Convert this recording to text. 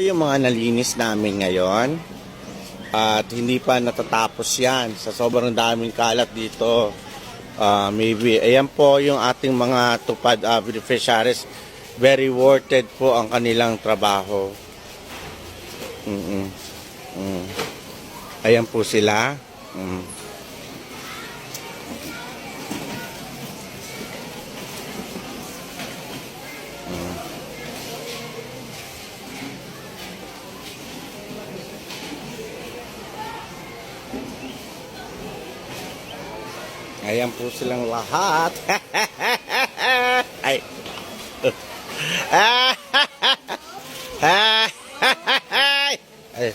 Yung mga nalinis namin ngayon at hindi pa natatapos yan sa sobrang daming kalat dito. Maybe ayan po yung ating mga tupad beneficiaries. Very worth it po ang kanilang trabaho. Ayan po sila. Ayan po silang lahat. Ay. Ay.